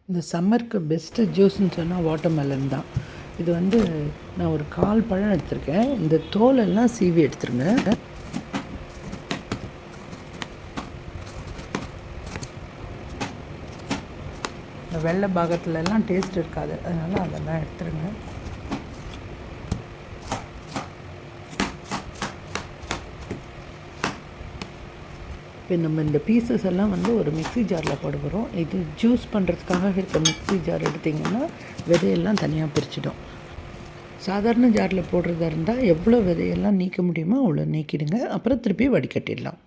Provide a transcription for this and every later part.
இந்த சம்மருக்கு பெஸ்ட்டு ஜூஸ்ன்னு சொன்னால் வாட்டர்மெலன் தான். இது வந்து நான் ஒரு 1/4 பழம் எடுத்திருக்கேன். இந்த தோலெல்லாம் சீவி எடுத்துருங்க. இந்த வெள்ளை பாகத்துலலாம் டேஸ்ட் இருக்காது, அதனால் அதெல்லாம் எடுத்துருங்க. இப்போ நம்ம இந்த பீசஸ் எல்லாம் வந்து ஒரு மிக்ஸி ஜாரில் போட போகிறோம். இது ஜூஸ் பண்ணுறதுக்காக இருக்க மிக்ஸி ஜார் எடுத்திங்கன்னா விதையெல்லாம் தனியாக பிரிச்சிடும். சாதாரண ஜாரில் போடுறதா இருந்தால் எவ்வளோ விதையெல்லாம் நீக்க முடியுமோ அவ்வளோ நீக்கிடுங்க. அப்புறம் திருப்பி வடிகட்டிடலாம்.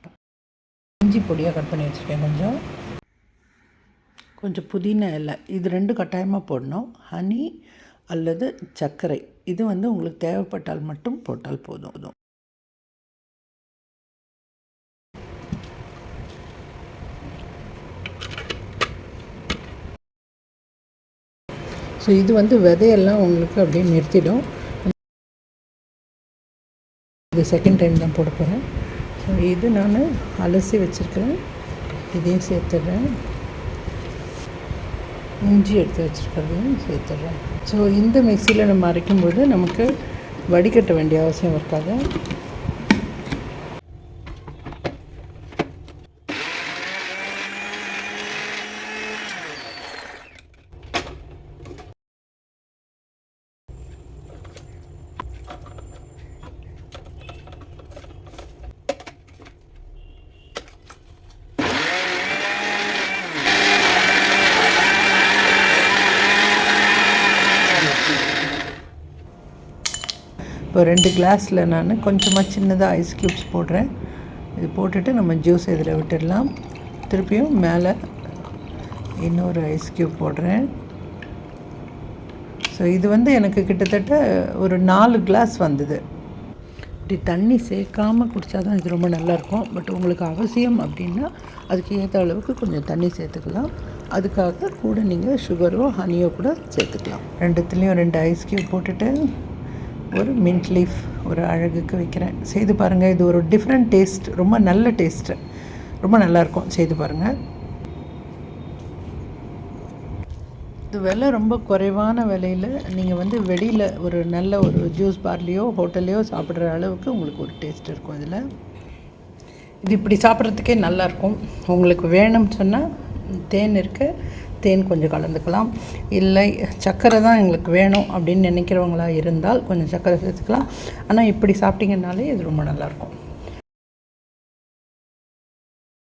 இஞ்சி பொடியாக கட் பண்ணி வச்சுருக்கேன். கொஞ்சம் புதினா இலை, இது 2 கட்டாயமாக போடணும். ஹனி அல்லது சர்க்கரை, இது வந்து உங்களுக்கு தேவைப்பட்டால் மட்டும் போட்டால் போதும். ஸோ இது வந்து விதையெல்லாம் உங்களுக்கு அப்படியே நிறுத்திடும். இது செகண்ட் டைம் தான் போட போகிறேன். ஸோ இது நான் அலசி வச்சுருக்கிறேன், இதையும் சேர்த்துடுறேன். இஞ்சி எடுத்து வச்சுருக்கிறதையும் சேர்த்துடுறேன். ஸோ இந்த மிக்சியில் நம்ம அரைக்கும்போது நமக்கு வடிகட்ட வேண்டிய அவசியம் இருக்காது. இப்போ 2 கிளாஸில் நான் கொஞ்சமாக சின்னதாக ஐஸ் க்யூப்ஸ் போடுறேன். இது போட்டுட்டு நம்ம ஜூஸ் இதில் விட்டுடலாம். திருப்பியும் மேலே இன்னொரு ஐஸ் க்யூப் போடுறேன். ஸோ இது வந்து எனக்கு கிட்டத்தட்ட ஒரு 4 கிளாஸ் வந்தது. இப்படி தண்ணி சேர்க்காமல் குடித்தா தான் இது ரொம்ப நல்லாயிருக்கும். பட் உங்களுக்கு அவசியம் அப்படின்னா அதுக்கு ஏற்ற அளவுக்கு கொஞ்சம் தண்ணி சேர்த்துக்கலாம். அதுக்காக கூட நீங்கள் சுகரோ ஹனியோ கூட சேர்த்துக்கலாம். 2த்துலேயும் 2 ஐஸ் க்யூப் போட்டுட்டு ஒரு மின்ட் லீஃப் ஒரு அழகுக்கு வைக்கிறேன். செய்து பாருங்கள். இது ஒரு டிஃப்ரெண்ட் டேஸ்ட், ரொம்ப நல்ல டேஸ்ட்டு, ரொம்ப நல்லாயிருக்கும். செய்து பாருங்கள். இது விலை ரொம்ப குறைவான விலையில் நீங்கள் வந்து வெளியில் ஒரு நல்ல ஒரு ஜூஸ் பார்லேயோ ஹோட்டல்லையோ சாப்பிட்ற அளவுக்கு உங்களுக்கு ஒரு டேஸ்ட் இருக்கும். இதில் இது இப்படி சாப்பிட்றதுக்கே நல்லாயிருக்கும். உங்களுக்கு வேணும்னு சொன்னால் தேன் இருக்குது, தேன் கொஞ்சம் கலந்துக்கலாம். இல்லை சர்க்கரை தான் எங்களுக்கு வேணும் அப்படின்னு நினைக்கிறவங்களா இருந்தால் கொஞ்சம் சர்க்கரை சேர்த்துக்கலாம். ஆனால் இப்படி சாப்பிட்டிங்கனாலே இது ரொம்ப நல்லாயிருக்கும்.